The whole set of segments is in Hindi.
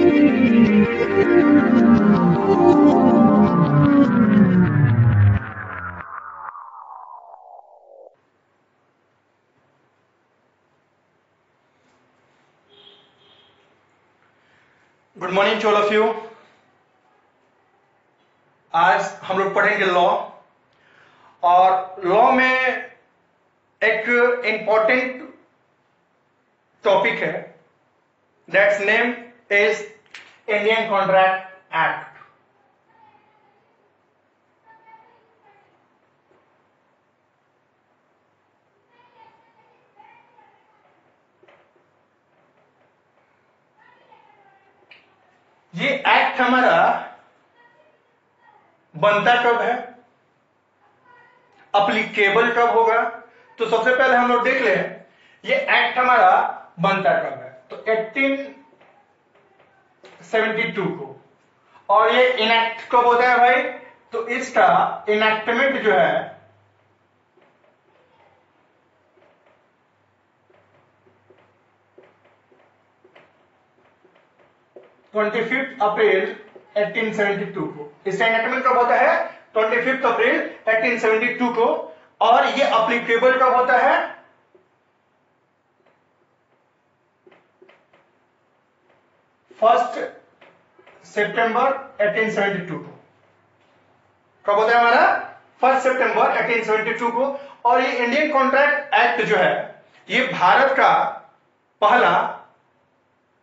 Good morning to all of you. आज हम लोग पढ़ेंगे लॉ, और लॉ में एक इंपॉर्टेंट टॉपिक है, that's name is Indian contract act. ये एक्ट हमारा बनता कब है, अप्लीकेबल कब होगा, तो सबसे पहले हम लोग देख लें ये एक्ट हमारा बनता कब है। तो 1872 को, और ये इनैक्ट कब होता है भाई, तो इसका इनैक्टमेंट जो है 25 अप्रैल 1872 को। इसका इनैक्टमेंट कब होता है, 25 अप्रैल 1872 को, और ये अप्लीकेबल कब होता है, 1 सितंबर 1872 को। कब होता है हमारा, 1 सितंबर 1872 को। और ये इंडियन कॉन्ट्रैक्ट एक्ट जो है, ये भारत का पहला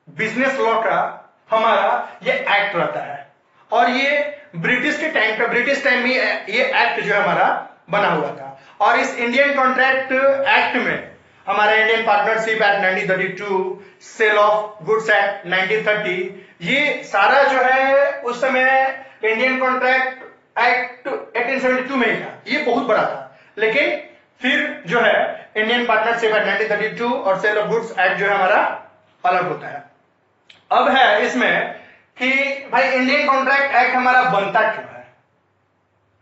बिजनेस लॉ का हमारा ये एक्ट रहता है, और ये ब्रिटिश के टाइम का, ब्रिटिश टाइम में ये एक्ट जो है हमारा बना हुआ था। और इस इंडियन कॉन्ट्रैक्ट एक्ट में हमारा Indian partnership act 1932, sale of goods act 1930, ये सारा जो है उस समय इंडियन कॉन्ट्रैक्ट एक्ट 1872 में ही था। ये बहुत बड़ा था, लेकिन फिर जो है इंडियन पार्टनरशिप एक्ट 1932 और सेल ऑफ गुड्स एक्ट जो है हमारा अलग होता है। अब है इसमें कि भाई इंडियन कॉन्ट्रैक्ट एक्ट हमारा बनता क्यों है।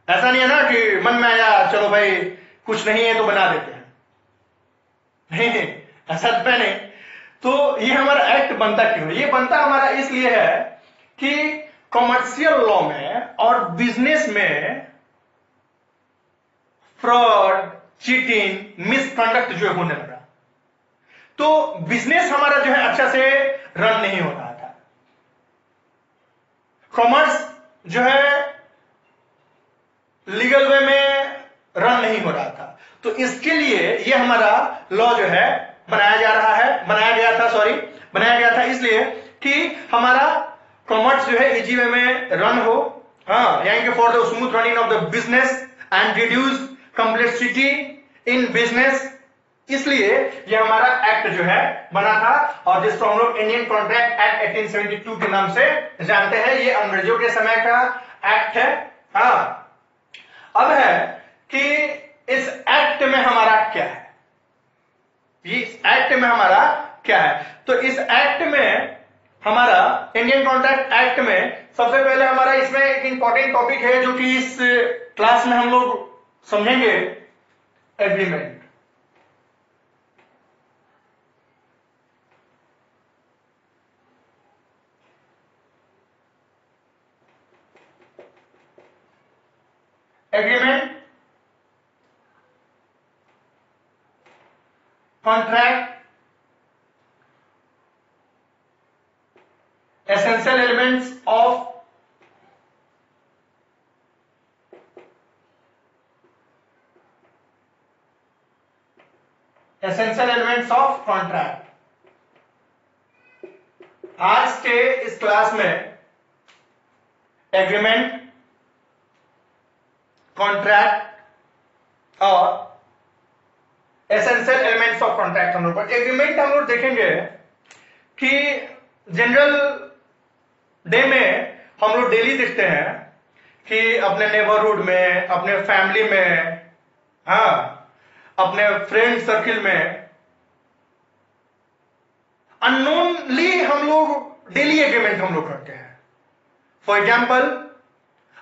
ऐसा नहीं है ना कि मन में आया चलो भाई कुछ नहीं है तो बना देते हैं, नहीं, ऐसा तो नहीं। तो ये हमारा एक्ट बनता क्यों है, ये बनता हमारा इसलिए है कि कॉमर्शियल लॉ में और बिजनेस में फ्रॉड, चीटिंग, मिसकंडक्ट जो होने लगा, तो बिजनेस हमारा जो है अच्छा से रन नहीं हो रहा था। कॉमर्स जो है लीगल वे में रन नहीं हो रहा था। तो इसके लिए ये हमारा लॉ जो है बनाया गया था इसलिए कि हमारा कॉमर्स जो है इजी वे में रन हो, हाँ, यानी कि for the smooth running of the business and reduce complexity in business, इसलिए ये हमारा एक्ट जो है बना था, और जिसको हम लोग इंडियन कॉन्ट्रैक्ट एक्ट 1872 के नाम से जानते हैं। ये अंग्रेजों के समय का एक्ट है। हाँ, अब है कि इस एक्ट में हमारा क्या है, इस एक्ट में हमारा क्या है। तो इस एक्ट में हमारा, इंडियन कॉन्ट्रैक्ट एक्ट में सबसे पहले हमारा इसमें एक इंपॉर्टेंट टॉपिक है जो कि इस क्लास में हम लोग समझेंगे, agreement. Agreement, contract, essential elements of contract। आज के इस क्लास में एग्रीमेंट, कॉन्ट्रैक्ट और एसेंशियल एलिमेंट्स ऑफ कॉन्ट्रैक्ट हम लोग। एग्रीमेंट हम लोग देखेंगे कि जनरल डे में हम लोग डेली देखते हैं कि अपने नेबरहुड में, अपने फैमिली में, हाँ, अपने फ्रेंड सर्किल में अननोनली हम लोग डेली एग्रीमेंट हम लोग करते हैं। फॉर एग्जाम्पल,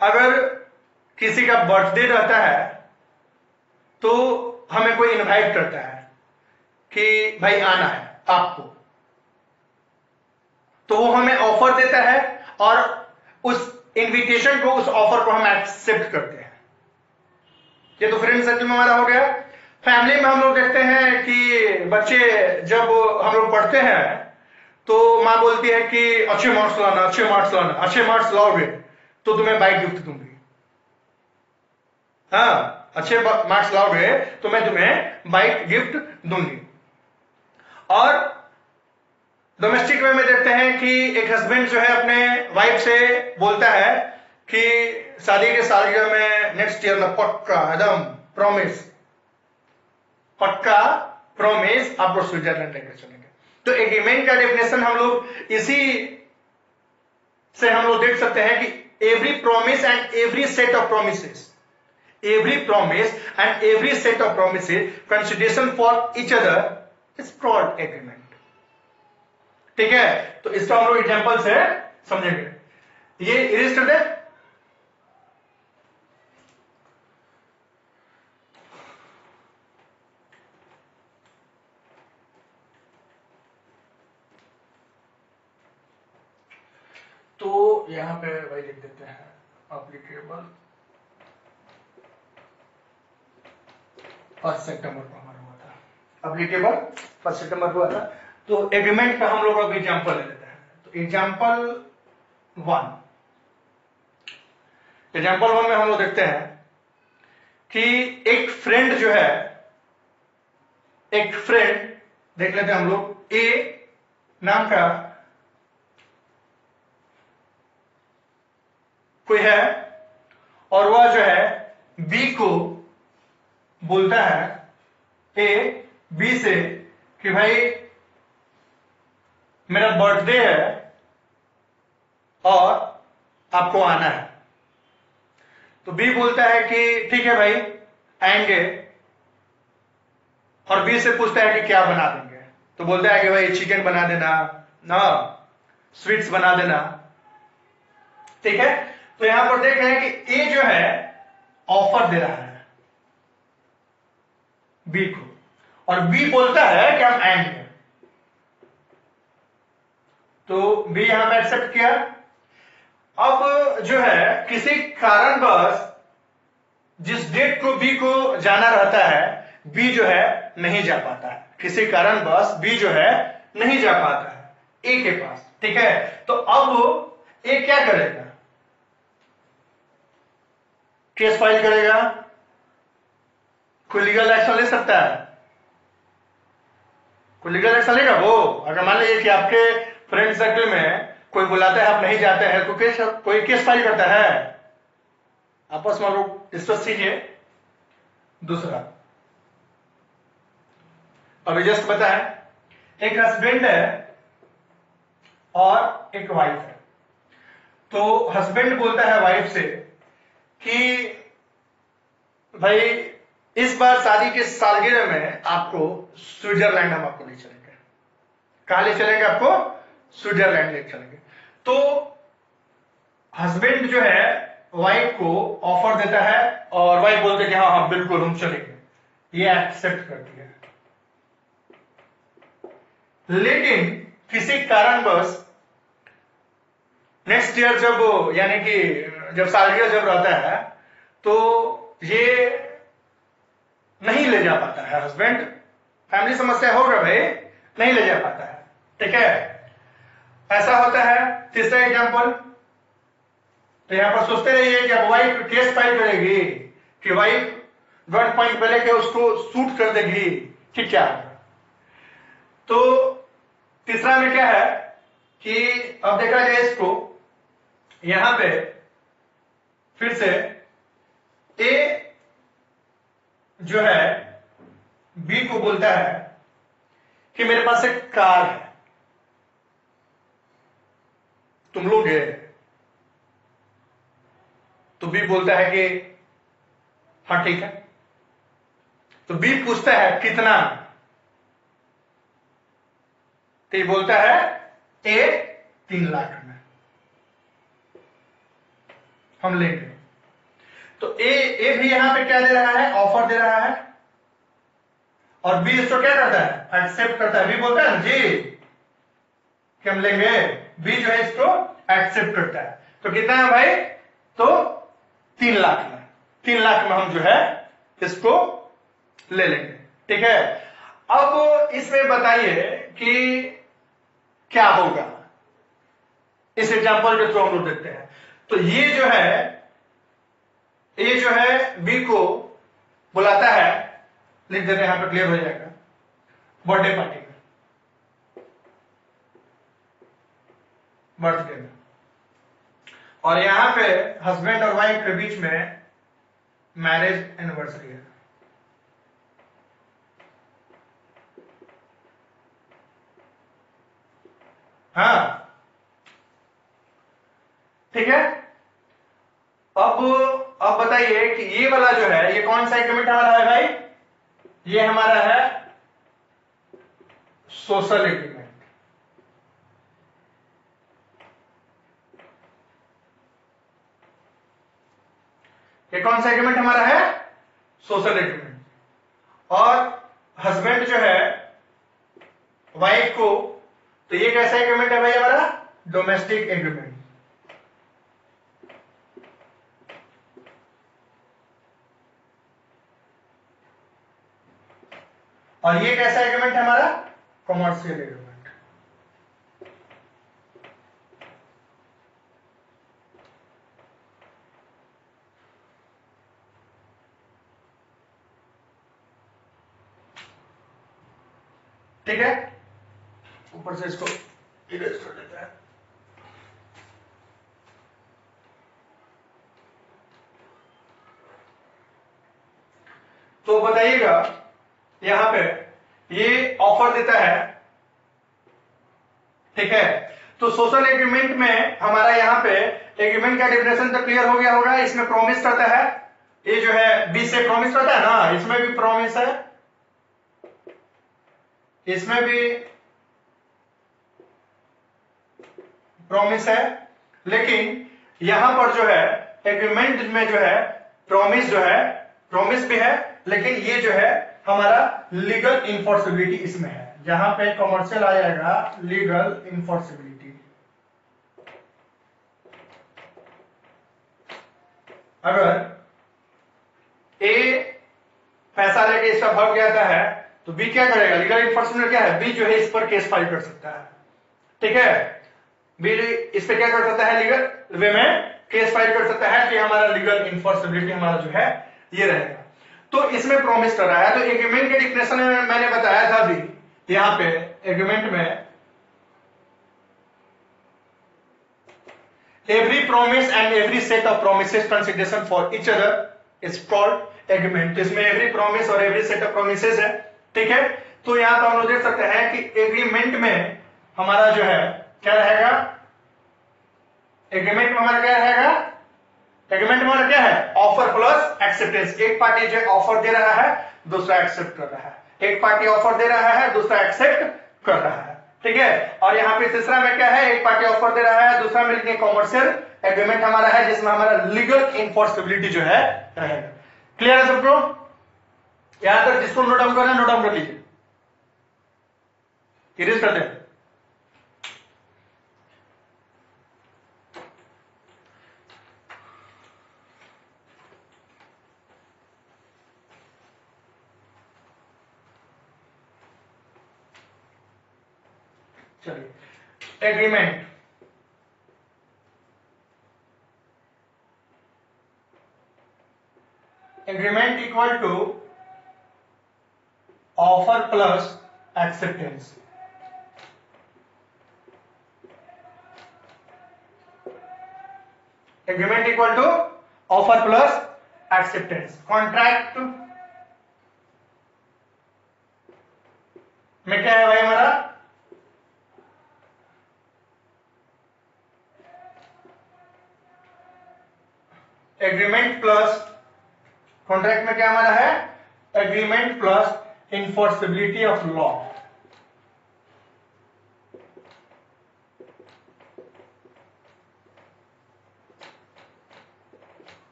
अगर किसी का बर्थडे रहता है तो हमें कोई इनवाइट करता है कि भाई आना है आपको, तो वो हमें ऑफर देता है और उस इनविटेशन को, उस ऑफर को हम एक्सेप्ट करते हैं। ये तो फ्रेंड सर्कल में हमारा हो गया। फैमिली में हम लोग देखते हैं कि बच्चे जब हम लोग पढ़ते हैं तो माँ बोलती है कि अच्छे मार्क्स लाना, अच्छे मार्क्स लाना, अच्छे मार्क्स लाओगे तो तुम्हें बाइक गिफ्ट दूंगी। हाँ, अच्छे मार्क्स लाओगे तो मैं तुम्हें बाइक गिफ्ट दूंगी। और डोमेस्टिक वे में देखते हैं कि एक हस्बैंड जो है अपने वाइफ से बोलता है कि शादी के सालगिरह में नेक्स्ट ईयर में पक्का एकदम प्रॉमिस, पक्का प्रॉमिस आपको स्विट्जरलैंड लेकर चलेंगे। तो एग्रीमेंट का डेफिनेशन हम लोग इसी से हम लोग देख सकते हैं कि every promise and every set of promises, every promise and every set of promises consideration for each other is called agreement. ठीक है, तो इसका हम लोग एग्जांपल से समझेंगे। ये इरेज कर दे। तो यहां पे भाई लिख देते हैं एप्लीकेबल 1 सितंबर को हमारा हुआ था, एप्लीकेबल 1 सितंबर हुआ था। तो एग्रीमेंट का हम लोग अब एग्जांपल ले लेते हैं। तो एग्जांपल 1 में हम लोग देखते हैं कि एक फ्रेंड जो है, एक फ्रेंड देख लेते हैं हम लोग, ए नाम का कोई है और वह जो है बी को बोलता है, ए बी से कि भाई मेरा बर्थडे है और आपको आना है। तो बी बोलता है कि ठीक है भाई आएंगे, और बी से पूछता है कि क्या बना देंगे। तो बोलता है कि भाई चिकन बना देना ना, स्वीट्स बना देना। ठीक है, तो यहां पर देख रहे हैं कि ए जो है ऑफर दे रहा है बी को, और बी बोलता है कि हम आएंगे। तो बी यहां पे एक्सेप्ट किया। अब जो है किसी कारणवश जिस डेट को बी को जाना रहता है, बी जो है नहीं जा पाता है। किसी कारणवश बी जो है नहीं जा पाता है ए के पास। ठीक है, तो अब ए क्या करेगा? केस फाइल करेगा, कोई लीगल एक्शन ले सकता है, कोई लीगल एक्शन लेगा वो। अगर मान लीजिए कि आपके फ्रेंड सर्कल में कोई बुलाता है, आप नहीं जाते हैं, तो कोई केस फाइल करता है, आपस में लोग डिस्कस कीजिए। दूसरा अभी जस्ट बताएं, एक हस्बैंड है और एक वाइफ है। तो हस्बैंड बोलता है वाइफ से कि भाई इस बार शादी के सालगिरह में आपको स्विट्जरलैंड हम आपको ले चलेंगे। कहां ले चलेंगे? आपको स्विट्जरलैंड ले चलेंगे। तो हस्बैंड जो है वाइफ को ऑफर देता है और वाइफ बोलते हैं कि हाँ हाँ बिल्कुल हम चलेंगे, ये एक्सेप्ट करती है। लेकिन किसी कारणवश नेक्स्ट ईयर जब, यानी कि जब सालगिरह जब रहता है, तो ये नहीं ले जा पाता है हस्बैंड। फैमिली समस्या होगा भाई, नहीं ले जा पाता है। ठीक है, ऐसा होता है। तीसरा एग्जांपल, तो यहां पर सोचते रहिए कि अब वाइफ केस फाइल करेगी कि वाइफ गन पॉइंट पे लेके उसको शूट कर देगी कि क्या होगा। तो तीसरा में क्या है कि अब देखा जाए इसको, यहां पे फिर से ए जो है बी को बोलता है कि मेरे पास एक कार है, तुम लोगे? तो बी बोलता है कि हाँ ठीक है। तो बी पूछता है कितना? तो ये बोलता है ए 3 लाख में हम लेंगे। तो ए भी यहां पे क्या दे रहा है? ऑफर दे रहा है, और बी इसको क्या करता है? एक्सेप्ट करता है। बी बोलता है जी कि हम लेंगे। बी जो है इसको एक्सेप्ट करता है। तो कितना है भाई, तो 3 लाख में, 3 लाख में हम जो है इसको ले लेंगे। ठीक है, अब इसमें बताइए कि क्या होगा, इस एग्जांपल के थ्रू हम लोग देखते हैं। तो ये जो है बी को बुलाता है, लिख देते हैं यहां पर, क्लियर हो जाएगा, बर्थडे पार्टी में, बर्थडे में, और यहां पे हस्बैंड और वाइफ के बीच में मैरिज एनिवर्सरी है। हाँ ठीक है, अब बताइए कि ये वाला जो है, ये कौन सा एग्रीमेंट हमारा है भाई, ये हमारा है सोशल एग्रीमेंट। ये कौन सा एग्रीमेंट हमारा है, सोशल एग्रीमेंट। और हस्बैंड जो है वाइफ को, तो ये कैसा एग्रीमेंट है भाई हमारा, डोमेस्टिक एग्रीमेंट। और ये कैसा एग्रीमेंट है हमारा, कॉमर्शियल एग्रीमेंट। ठीक है, ऊपर से इसको इरेज कर देते हैं। तो बताइएगा, यहां पे ये ऑफर देता है, ठीक है। तो सोशल एग्रीमेंट में हमारा यहाँ पे एग्रीमेंट का डेफिनेशन तो क्लियर हो गया होगा। इसमें प्रॉमिस करता है, ये जो है बी से प्रॉमिस करता है ना, इसमें भी प्रॉमिस है, इसमें भी प्रॉमिस है, लेकिन यहां पर जो है एग्रीमेंट में जो है प्रॉमिस भी है, लेकिन ये जो है हमारा लीगल इन्फोर्सिबिलिटी इसमें है। जहां पे कमर्शियल आ जाएगा लीगल इन्फोर्सिबिलिटी। अगर ए पैसा लेके इसका भाग जाता है तो बी क्या करेगा, लीगल इन्फोर्समेंट क्या है, बी जो है इस पर केस फाइल कर सकता है। ठीक है, बी इस पे क्या कर सकता है, लीगल वे में केस फाइल कर सकता है कि हमारा लीगल इन्फोर्सिबिलिटी हमारा जो है ये रहेगा। तो इसमें प्रॉमिस कर रहा है। तो एग्रीमेंट के डिफिनेशन में मैंने बताया था भी, यहां पे एग्रीमेंट में every promise and every set of promises consideration for each other is called agreement। इसमें every promise और every set of promises है। ठीक है, तो यहां पर हम लोग देख सकते हैं कि एग्रीमेंट में हमारा जो है क्या रहेगा, एग्रीमेंट में हमारा क्या रहेगा, एग्रीमेंट में हमारा क्या है, ऑफर प्लस एक्सेप्टेंस। एक पार्टी जो ऑफर दे रहा है, दूसरा एक्सेप्ट कर रहा है। एक पार्टी ऑफर दे रहा है, दूसरा एक्सेप्ट कर रहा है। ठीक है, और यहाँ पे तीसरा में क्या है, एक पार्टी ऑफर दे रहा है, दूसरा में कॉमर्शियल एग्रीमेंट हमारा है, जिसमें हमारा लीगल इन्फोर्सिबिलिटी जो है रहेगा। क्लियर है सबको, यहां तक जिसको नोट डाउन करना है नोट डाउन कर लीजिए, इरेज कर दें। चलिए, agreement, agreement equal to offer plus acceptance. Agreement equal to offer plus acceptance. Contract में क्या है भाई हमारा, एग्रीमेंट प्लस, कॉन्ट्रैक्ट में क्या हमारा है, agreement plus enforceability of law.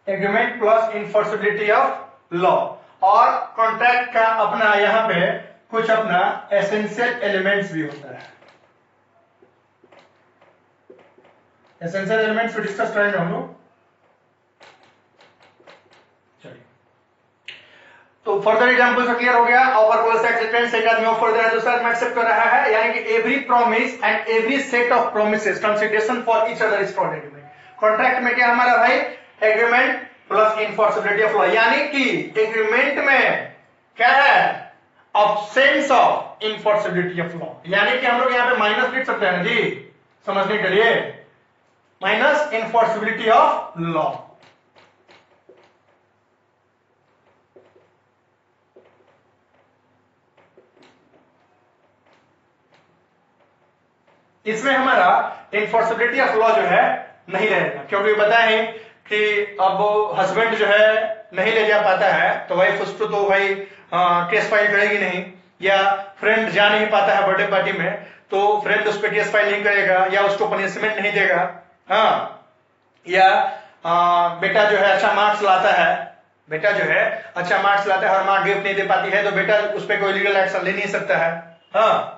Agreement plus enforceability of law. और कॉन्ट्रैक्ट का अपना यहां पे कुछ अपना एसेंशियल एलिमेंट्स भी होता है। एसेंशियल एलिमेंट्स भी डिस्कस करेंगे हम लोग। चलिए, तो फर्दर एग्जांपल से क्लियर हो गया। ऑफर कॉल्स एक्सेप्टेंस, एक आदमी ऑफर दे रहा है, दूसरा आदमी एक्सेप्ट कर रहा है, यानी कि every promise and every set of promises consideration for each other is called agreement. Contract में क्या हमारा भाई, agreement plus enforceability of law, यानी कि एग्रीमेंट में क्या है, अब्सेंस ऑफ इनफोर्सिबिलिटी ऑफ लॉ, यानी कि हम लोग यहां पे माइनस लिख सकते हैं जी समझने के लिए, माइनस इनफोर्सिबिलिटी ऑफ लॉ। इसमें हमारा इनफोर्सिबिलिटी ऑफ लॉ जो है नहीं रहेगा, क्योंकि बताएं कि अब हस्बैंड जो है नहीं ले जा पाता है तो वाइफ उसको तो भाई केस फाइल करेगी नहीं, या फ्रेंड जा नहीं पाता है बर्थडे पार्टी में तो फ्रेंड उस पर केस फाइल नहीं करेगा या उसको पनिशमेंट नहीं देगा। हाँ, या बेटा जो है अच्छा मार्क्स लाता है, बेटा जो है अच्छा मार्क्स लाता है और माँ गिफ्ट नहीं दे पाती है तो बेटा उस पर कोई लीगल एक्शन ले नहीं सकता है। हाँ,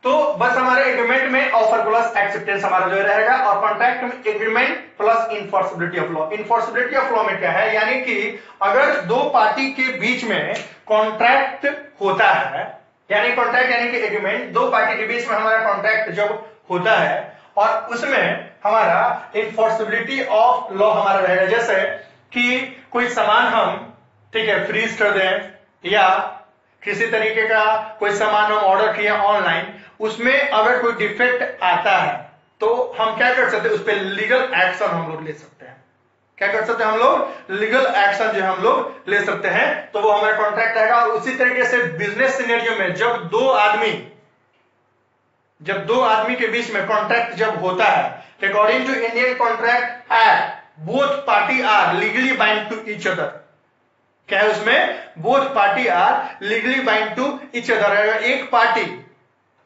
तो बस हमारे एग्रीमेंट में ऑफर प्लस एक्सेप्टेंस हमारा जो रहेगा, और कॉन्ट्रैक्ट में agreement plus enforceability of law. Enforceability of law में क्या है, यानी कि अगर दो पार्टी के बीच में कॉन्ट्रैक्ट होता है, यानी कॉन्ट्रैक्ट यानी कि एग्रीमेंट, दो पार्टी के बीच में हमारा कॉन्ट्रैक्ट जब होता है और उसमें हमारा इनफोर्सिबिलिटी ऑफ लॉ हमारा रहेगा, जैसे कि कोई सामान हम ठीक है फ्रीज कर दें, या किसी तरीके का कोई सामान हम ऑर्डर किया ऑनलाइन, उसमें अगर कोई डिफेक्ट आता है तो हम क्या कर सकते हैं, उस पर लीगल एक्शन हम लोग ले सकते हैं। क्या कर सकते हैं हम लोग, लीगल एक्शन जो हम लोग ले सकते हैं, तो वो हमारा कॉन्ट्रैक्ट रहेगा। और उसी तरीके से बिजनेस सिनेरियो में जब दो आदमी के बीच में कॉन्ट्रैक्ट जब होता है, according to Indian contract act, both party are legally bind to each other. क्या है उसमें, both party are legally bind to each other. अगर एक पार्टी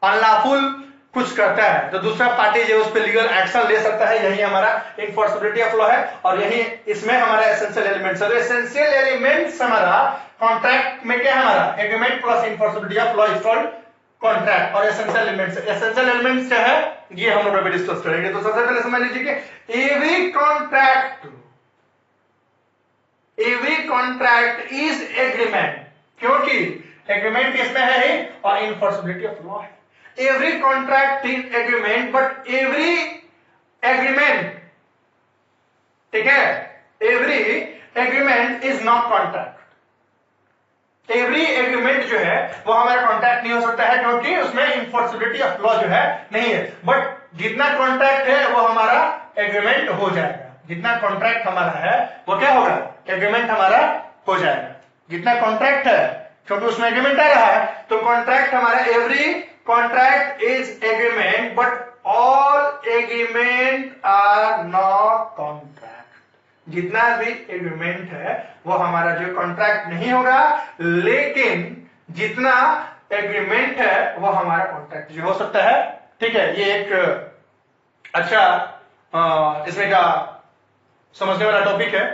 अनलॉफुल कुछ करता है तो दूसरा पार्टी जो उस पर लीगल एक्शन ले सकता है, यही हमारा इनफोर्सिबिलिटी ऑफ लॉ है। और यही इसमें हमारा एसेंशियल एलिमेंट्स है। तो एसेंशियल एलिमेंट्स हमारा कॉन्ट्रैक्ट में क्या है, हमारा agreement plus enforceability of law is called contract. और एसेंशियल एलिमेंट्स क्या है, ये हम लोग अभी डिस्कस करेंगे। तो सबसे पहले समझ लीजिए कि एवरी कॉन्ट्रैक्ट इज एग्रीमेंट, क्योंकि एग्रीमेंट इसमें है ही और इनफोर्सिबिलिटी ऑफ लॉ है। Every contract is agreement, but every agreement, ठीक है, every agreement is not contract. Every agreement जो है वो हमारा कॉन्ट्रैक्ट नहीं हो सकता है, क्योंकि उसमें इनफोर्सिबिलिटी ऑफ लॉ जो है नहीं है। बट जितना कॉन्ट्रैक्ट है वो हमारा एग्रीमेंट हो जाएगा। जितना कॉन्ट्रैक्ट हमारा है वो क्या होगा, एग्रीमेंट हमारा हो जाएगा। जितना कॉन्ट्रैक्ट है, क्योंकि उसमें एग्रीमेंट आ रहा है, तो कॉन्ट्रैक्ट हमारा, every contract is agreement but all agreement are not contract. जितना भी एग्रीमेंट है वो हमारा जो कॉन्ट्रैक्ट नहीं होगा, लेकिन जितना एग्रीमेंट है वो हमारा कॉन्ट्रैक्ट जो हो सकता है। ठीक है, ये एक अच्छा इसमें का समझने वाला टॉपिक है।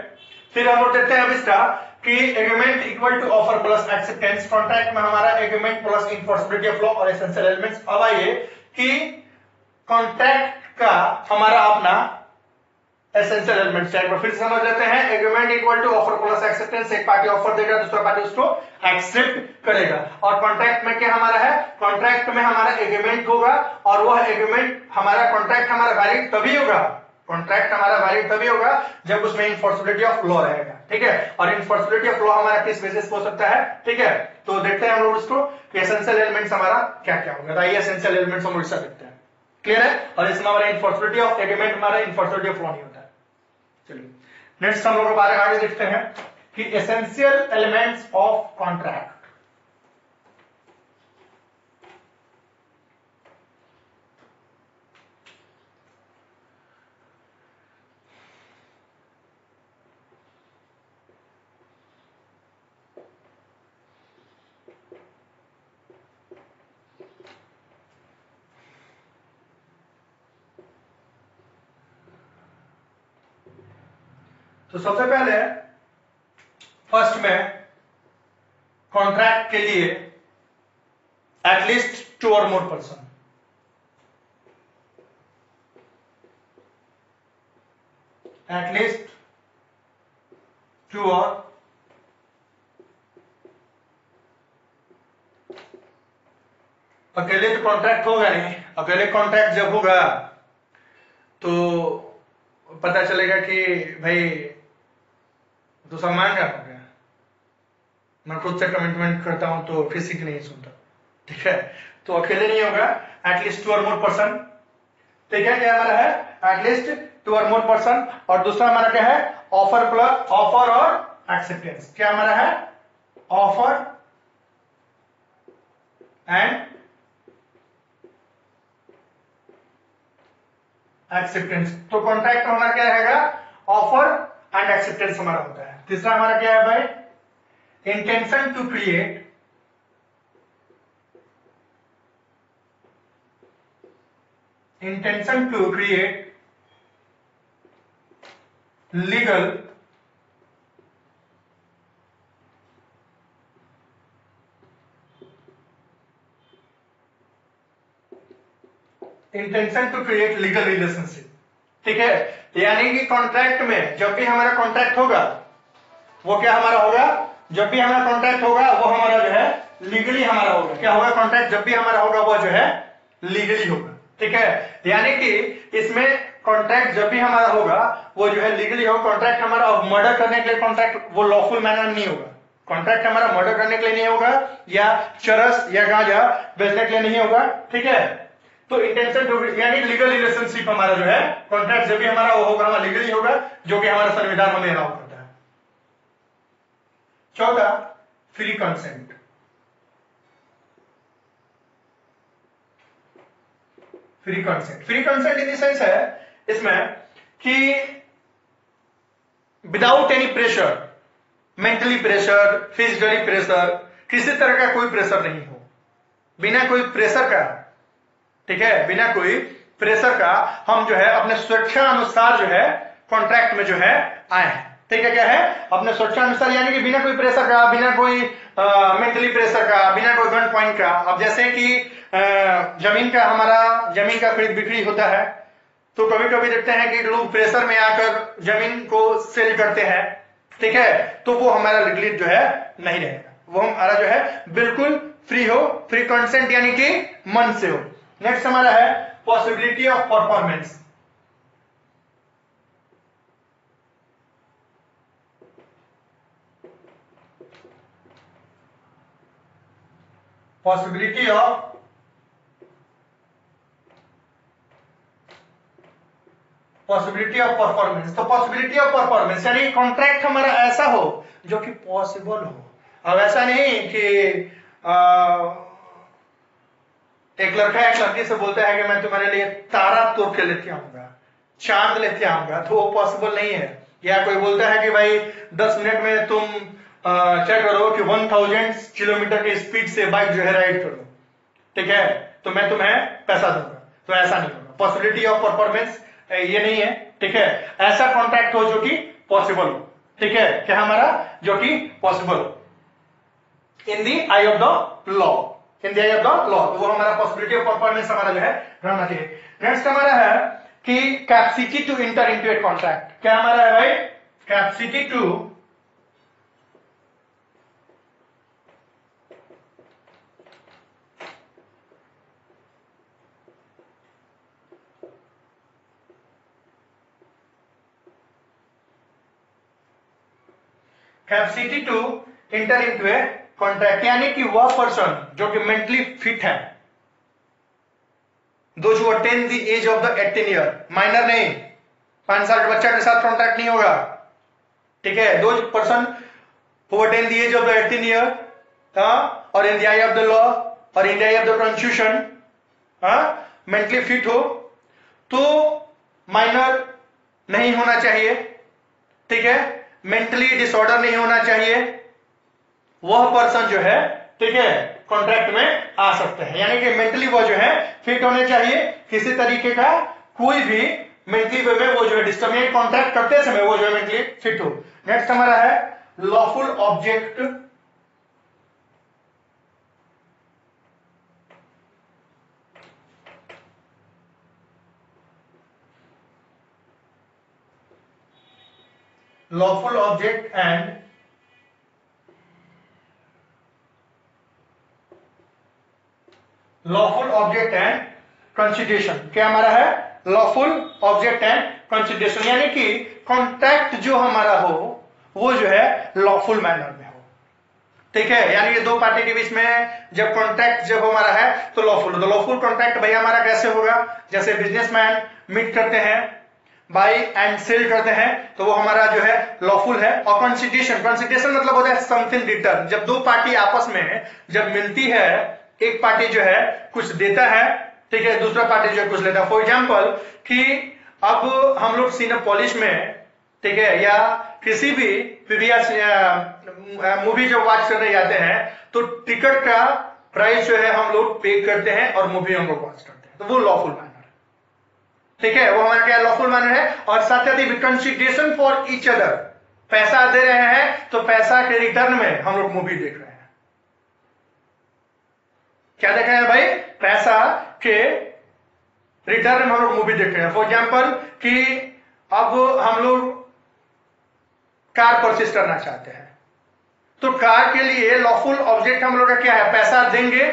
फिर हम लोग देखते हैं अब इसका कि agreement equal to offer plus acceptance. Contract में हमारा agreement plus enforceability of law और एसेंशियल एलिमेंट्स। अब आइए कि कॉन्ट्रैक्ट का हमारा अपना एसेंशियल एलिमेंट्स एक बार फिर समझ लेते हैं। Agreement equal to offer plus acceptance, एक पार्टी ऑफर देगा, दूसरा पार्टी उसको एक्सेप्ट करेगा। और कॉन्ट्रैक्ट में क्या हमारा है, कॉन्ट्रैक्ट में हमारा एग्रीमेंट होगा और वह एग्रीमेंट हमारा, कॉन्ट्रैक्ट हमारा वैलिड तभी होगा, कॉन्ट्रैक्ट हमारा वैलिड तभी होगा जब उसमें इनफोर्सिबिलिटी ऑफ लॉ रहेगा। ठीक है, और इनफोर्सिबिलिटी ऑफ लॉ हमारा किस बेसिस पे हो सकता है। ठीक है, तो देखते हैं हम लोग इसको एसेंशियल एलिमेंट्स हमारा क्या क्या होगा। तो आइए एसेंशियल एलिमेंट्स हम लोग इसका देखते हैं। क्लियर है, और इसमें हमारा इनफोर्सिबिलिटी ऑफ एग्रीमेंट हमारा इनफोर्सिबिलिटी ऑफ लॉ नहीं होता है। चलिए नेक्स्ट हम लोग आगे देखते हैं कि एसेंशियल एलिमेंट्स ऑफ कॉन्ट्रैक्ट। तो सबसे पहले फर्स्ट में कॉन्ट्रैक्ट के लिए एटलीस्ट 2 और मोर पर्सन, एटलीस्ट 2 और अकेले तो कॉन्ट्रैक्ट होगा नहीं। अकेले कॉन्ट्रैक्ट जब होगा तो पता चलेगा कि भाई दूसरा मान क्या हो गया, मैं खुद से कमिटमेंट करता हूं तो किसी की नहीं सुनता, ठीक है। तो अकेले नहीं होगा, एटलीस्ट 2 और मोर पर्सन, ठीक है। क्या हमारा है, एटलीस्ट 2 और मोर पर्सन। और दूसरा हमारा क्या है, ऑफर प्लस ऑफर और एक्सेप्टेंस। क्या हमारा है, ऑफर एंड एक्सेप्टेंस। तो कॉन्ट्रैक्ट हमारा क्या रहेगा, ऑफर एंड एक्सेप्टेंस हमारा होता है। तीसरा हमारा क्या है भाई, intention to create legal relationship, ठीक है। यानी कि कॉन्ट्रैक्ट में जब भी हमारा कॉन्ट्रैक्ट होगा वो क्या हमारा होगा, जब भी हमारा कॉन्ट्रैक्ट होगा वो हमारा जो है लीगली हमारा होगा। क्या होगा, कॉन्ट्रैक्ट जब भी हमारा होगा वो जो है लीगली होगा, ठीक है। यानी कि इसमें कॉन्ट्रैक्ट जब भी हमारा होगा वो जो है लीगली होगा। कॉन्ट्रैक्ट हमारा मर्डर करने के लिए कॉन्ट्रैक्ट वो लॉफुल मैनर नहीं होगा। कॉन्ट्रैक्ट हमारा मर्डर करने के लिए नहीं होगा या चरस या गांजा बेचने के लिए नहीं होगा, ठीक है। तो इंटेंशन टू यानी लीगल रिलेशनशिप हमारा जो है कॉन्ट्रैक्ट जब भी हमारा वो होगा हमारा लीगली होगा, जो कि हमारा संविधान हमें अलाउ करता है। चौथा, free consent. Free consent in the sense है इसमें कि without any pressure, mentally pressure, physically pressure, किसी तरह का कोई प्रेशर नहीं हो, बिना कोई प्रेशर का, ठीक है, बिना कोई प्रेशर का हम जो है अपने स्वेच्छा अनुसार जो है कॉन्ट्रैक्ट में जो है आए हैं, ठीक है। क्या है, अपने स्वेच्छा अनुसार, यानी कि बिना कोई प्रेशर का, बिना कोई मेंटली प्रेशर का, बिना कोई गन पॉइंट का। अब जैसे कि जमीन का हमारा जमीन का खरीद बिक्री होता है तो कभी कभी देखते हैं कि लोग प्रेशर में आकर जमीन को सेल करते हैं, ठीक है। तो वो हमारा लीगली जो है नहीं रहेगा, वो हमारा जो है बिल्कुल फ्री हो, फ्री कंसेंट यानी कि मन से हो। नेक्स्ट हमारा है possibility of performance. Possibility of performance. तो पॉसिबिलिटी ऑफ परफॉर्मेंस यानी कॉन्ट्रैक्ट हमारा ऐसा हो जो कि पॉसिबल हो। अब ऐसा नहीं कि एक लड़का एक लड़की से बोलता है कि मैं तुम्हारे लिए तारा तोड़ के लेके आऊंगा, चांद लेके आऊंगा, तो वो पॉसिबल नहीं है। या कोई बोलता है कि भाई 10 मिनट में तुम क्या करो कि 1000 किलोमीटर की स्पीड से बाइक जो है राइड करो, ठीक है, तो मैं तुम्हें पैसा दूंगा। तो ऐसा नहीं होगा, पॉसिबिलिटी ऑफ परफॉर्मेंस ये नहीं है, ठीक है। ऐसा कॉन्ट्रैक्ट हो जो कि पॉसिबल हो, ठीक है। क्या हमारा, जो कि पॉसिबल हो in the eye of the law, in the eye of the law, वो हमारा पॉसिबिलिटी ऑफ परफॉर्मेंस हमारा जो है रहना चाहिए। नेक्स्ट हमारा है कि capacity to enter into a contract. क्या हमारा है भाई, capacity to enter into a contract, यानी कि वह पर्सन जो कि मेंटली फिट है, those who attain the age of the 18 year, minor नहीं, 5 साल के बच्चा के साथ कॉन्ट्रैक्ट नहीं होगा, ठीक है। those person who attain the age of the 18 year और in the eye of the law और in the eye of the constitution mentally fit हो, तो माइनर नहीं होना चाहिए, ठीक है, मेंटली डिसऑर्डर नहीं होना चाहिए, वह पर्सन जो है, ठीक है, कॉन्ट्रैक्ट में आ सकते हैं। यानी कि मेंटली वो जो है फिट होने चाहिए, किसी तरीके का कोई भी मेंटली वे में वो जो है डिस्टर्ब, कॉन्ट्रैक्ट करते समय वो जो है मेंटली फिट हो। नेक्स्ट हमारा है lawful object lawful object and lawful object and consideration. क्या हमारा है? लॉफुल ऑब्जेक्ट एंड कंसिडरेशन, यानी कि कॉन्ट्रैक्ट जो हमारा हो वो जो है लॉफुल मैनर में हो। ठीक है, यानी ये दो पार्टी के बीच में जब कॉन्ट्रैक्ट जब हमारा है तो लॉफुल। तो लॉफुल कॉन्ट्रैक्ट भाई हमारा कैसे होगा? जैसे बिजनेसमैन मीट करते हैं, बाई एंड सेल करते हैं, तो वो हमारा जो है लॉफुल है। और कंसिडरेशन, कंसिडरेशन मतलब होता है समथिंग रिटर्न। जब दो पार्टी आपस में जब मिलती है, एक पार्टी जो है कुछ देता है, ठीक है, दूसरा पार्टी जो है कुछ लेता है। फॉर एग्जाम्पल कि अब हम लोग सिनेपोलिस में, ठीक है, या किसी भी पीवीआर मूवी जो वॉच करने जाते हैं तो टिकट का प्राइस जो है हम लोग पे करते हैं और मूवी हम लोग वॉच करते हैं, तो वो लॉफुल मैनर, ठीक है, वो हमारा क्या लॉफुल मैनर है। और साथ ही कंसिडरेशन फॉर ईच अदर, पैसा दे रहे हैं तो पैसा के रिटर्न में हम लोग मूवी देख रहे हैं। क्या देख रहे हैं भाई? पैसा के रिटर्न में हम लोग मूवी देख रहे हैं। फॉर एग्जाम्पल कि अब हम लोग कार परचेज करना चाहते हैं, तो कार के लिए लॉफुल ऑब्जेक्ट हम लोग का क्या है? पैसा देंगे।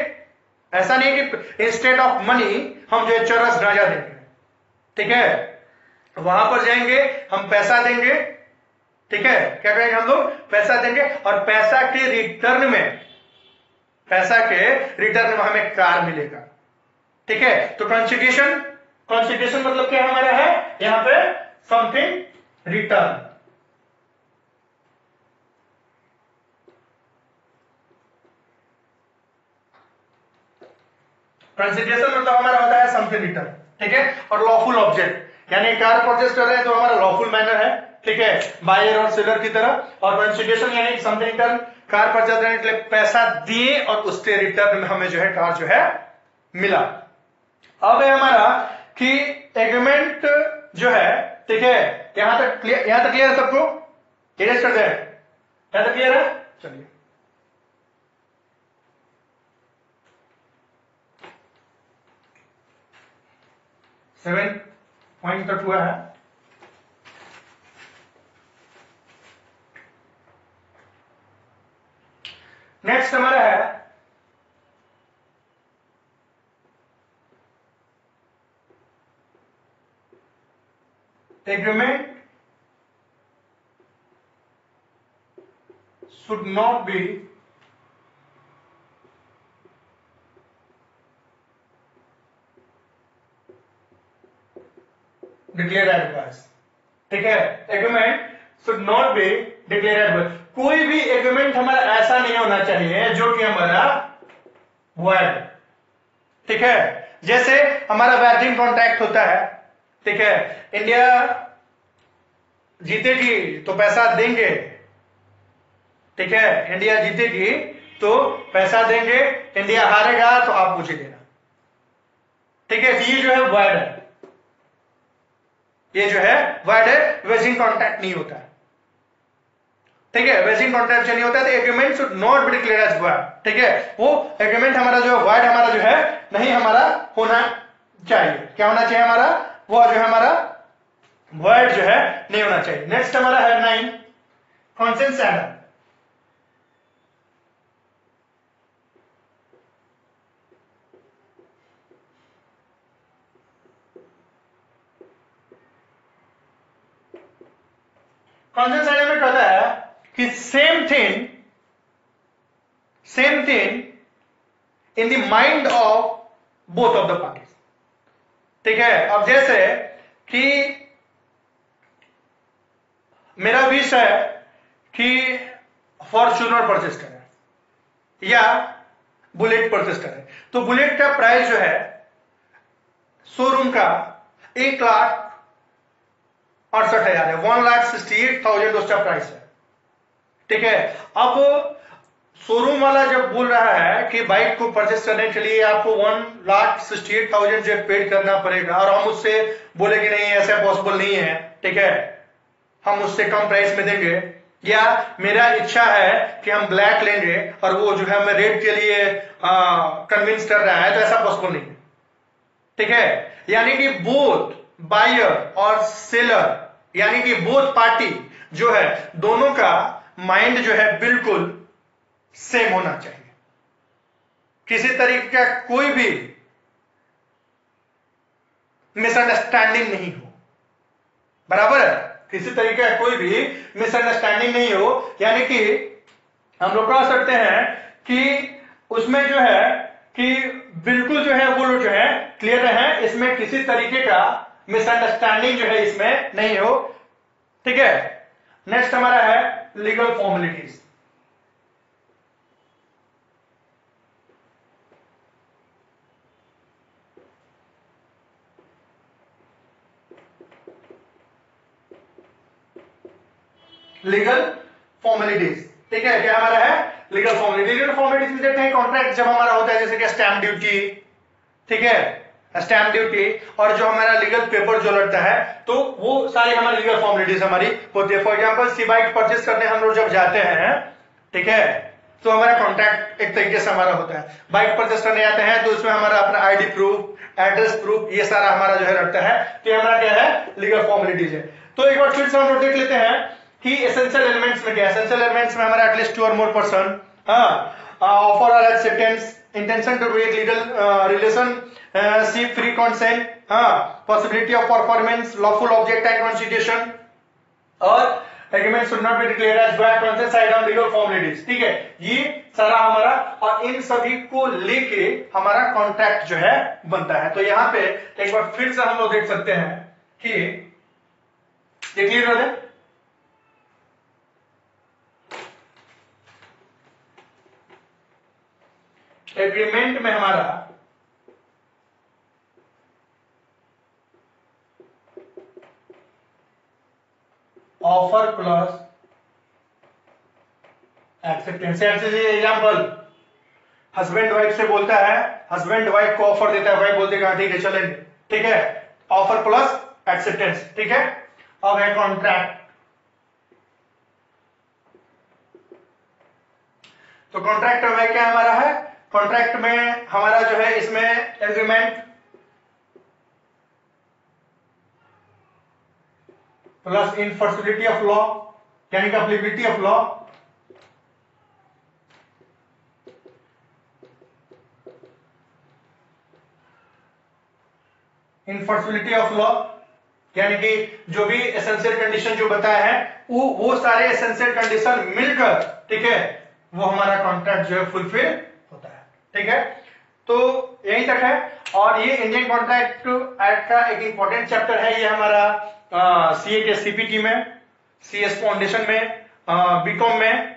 ऐसा नहीं कि इंस्टेड ऑफ मनी हम जो है चरस गांजा देंगे, ठीक है, वहां पर जाएंगे हम पैसा देंगे, ठीक है, क्या करेंगे हम लोग? पैसा देंगे और पैसा के रिटर्न में, पैसा के रिटर्न में हमें कार मिलेगा, ठीक है। तो कंसिडरेशन, कंसिडरेशन मतलब क्या हमारा है यहां पे? Something return. कंसिडरेशन मतलब हमारा होता है समथिंग रिटर्न, ठीक है। और लॉफुल ऑब्जेक्ट यानी कार परचेस कर रहे हैं तो हमारा लॉफुल मैनर है, ठीक है, बायर और सेलर की तरह। और कंसिडरेशन यानी समथिंग रिटर्न, कार परचेस करने के लिए पैसा दिए और उसके रिटर्न में हमें जो है कार जो है मिला। अब है हमारा कि एग्रीमेंट जो है, ठीक है, यहां तक क्लियर है सबको? इरेज कर दे, यहां तक क्लियर है? चलिए, सेवन पॉइंट तक हुआ है। नेक्स्ट हमारा है agreement should not be declared adverse, ठीक है, agreement should not be declared adverse। कोई भी एग्रीमेंट हमारा ऐसा नहीं होना चाहिए जो कि हमारा void, ठीक है। जैसे हमारा वैक्सीन कॉन्ट्रैक्ट होता है, ठीक है, इंडिया जीतेगी तो पैसा देंगे, ठीक है, इंडिया जीतेगी तो पैसा देंगे, इंडिया हारेगा तो आप मुझे देना, ठीक है। ये जो है वर्ड है, ये जो है वर्ड है, वेजिंग कॉन्ट्रैक्ट नहीं होता है, ठीक है, वेजिंग कॉन्ट्रैक्ट नहीं होता है। तो agreement should not be declared as void, ठीक है, वो एग्रीमेंट हमारा जो वर्ड हमारा जो है नहीं हमारा होना चाहिए। क्या होना चाहिए हमारा? वो जो है हमारा वर्ड जो है नहीं होना चाहिए। नेक्स्ट हमारा है 9 कॉन्सेंस एडर। कॉन्सेंस एडर में कहता है कि same thing in the mind of both of the parties, ठीक है। अब जैसे कि मेरा विश है कि फॉर्च्यूनर परचेस करें या बुलेट परचेस करें, तो बुलेट का प्राइस जो है शोरूम का 1,68,000 है, 1,68,000 उसका प्राइस है, ठीक है। अब शोरूम वाला जब बोल रहा है कि बाइक को परचेस करने के लिए आपको 1,68,000 जो पेड करना पड़ेगा, और हम उससे बोले कि नहीं ऐसा पॉसिबल नहीं है, ठीक है, हम उससे कम प्राइस में देंगे, या मेरा इच्छा है कि हम ब्लैक लेंगे और वो जो है हमें रेड के लिए कन्विंस कर रहा है, तो ऐसा पॉसिबल नहीं है, ठीक है। यानी कि बोथ बायर और सेलर यानी कि बोथ पार्टी जो है दोनों का माइंड जो है बिल्कुल सेम होना चाहिए, किसी तरीके का कोई भी मिसअंडरस्टैंडिंग नहीं हो, बराबर है, किसी तरीके का कोई भी मिसअंडरस्टैंडिंग नहीं हो। यानी कि हम लोग कह सकते हैं कि उसमें जो है कि बिल्कुल जो है वो लोग जो है क्लियर है, इसमें किसी तरीके का मिसअंडरस्टैंडिंग जो है इसमें नहीं हो, ठीक है। नेक्स्ट हमारा है लीगल फॉर्मेलिटीज। लीगल फॉर्मेलिटीज, ठीक है, क्या हमारा है लीगल फॉर्मेलिटीज। लीगल फॉर्मेलिटीज में देखते हैं कॉन्ट्रैक्ट जब हमारा होता है, जैसे कि स्टैंप ड्यूटी, ठीक है, स्टैंप ड्यूटी और जो हमारा लीगल पेपर जो लगता है, तो वो सारी हमारी लीगल फॉर्मेलिटीज हमारी होती है। For example see bike purchase करने हम लोग जब जाते हैं, ठीक है, तो हमारा कॉन्ट्रैक्ट एक तरीके से हमारा होता है। बाइक परचेस करने जाते हैं तो उसमें हमारा अपना आईडी प्रूफ, एड्रेस प्रूफ, ये सारा हमारा जो है लगता है, तो ये हमारा क्या है लीगल फॉर्मेलिटीज है। तो एक बार फिर से हम लोग देख लेते हैं कि एसेंशियल एलिमेंट्स में क्या है। एसेंशियल एलिमेंट्स में हमारा एटलीस्ट 2 और मोर पर्सन, ऑफर और acceptance, intention to break legal relation, seek free consent, possibility of performance, lawful object and constitution और agreement should not be declared as bad consent side on legal formalities, ठीक है, ये सारा हमारा, और इन सभी को लेके हमारा कॉन्ट्रैक्ट जो है बनता है। तो यहां पे एक बार फिर से हम लोग देख सकते हैं कि ये क्लियर हो जाए। एग्रीमेंट में हमारा offer plus acceptance. Example husband wife से बोलता है, हस्बैंड वाइफ को ऑफर देता है, वाइफ बोलते हैं ठीक है चलेंगे, ठीक है, ऑफर प्लस एक्सेप्टेंस, ठीक है। अब है कॉन्ट्रैक्ट। तो कॉन्ट्रैक्ट में क्या हमारा है, कॉन्ट्रैक्ट में हमारा जो है इसमें agreement plus enforceability of law, यानी कि applicability of law, enforceability of law, यानी कि जो भी एसेंशियल कंडीशन जो बताया है वो सारे एसेंशियल कंडीशन मिलकर, ठीक है, वो हमारा कॉन्ट्रैक्ट जो है फुलफिल होता है, ठीक है। तो यही तक है। और ये इंडियन कॉन्ट्रैक्ट एक्ट का एक इंपॉर्टेंट चैप्टर है, ये हमारा सीए के सीपीटी में, सीएस फाउंडेशन में, बीकॉम में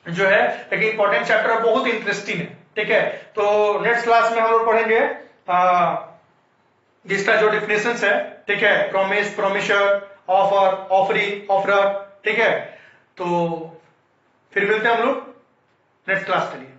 जो है एक इंपॉर्टेंट चैप्टर, बहुत इंटरेस्टिंग है, ठीक है। तो नेक्स्ट क्लास में हम लोग पढ़ेंगे जिसका जो डिफिनेशन है, ठीक है, promise, promisor, offer, offeree, offeror, ठीक है। तो फिर मिलते हैं हम लोग नेक्स्ट क्लास के लिए।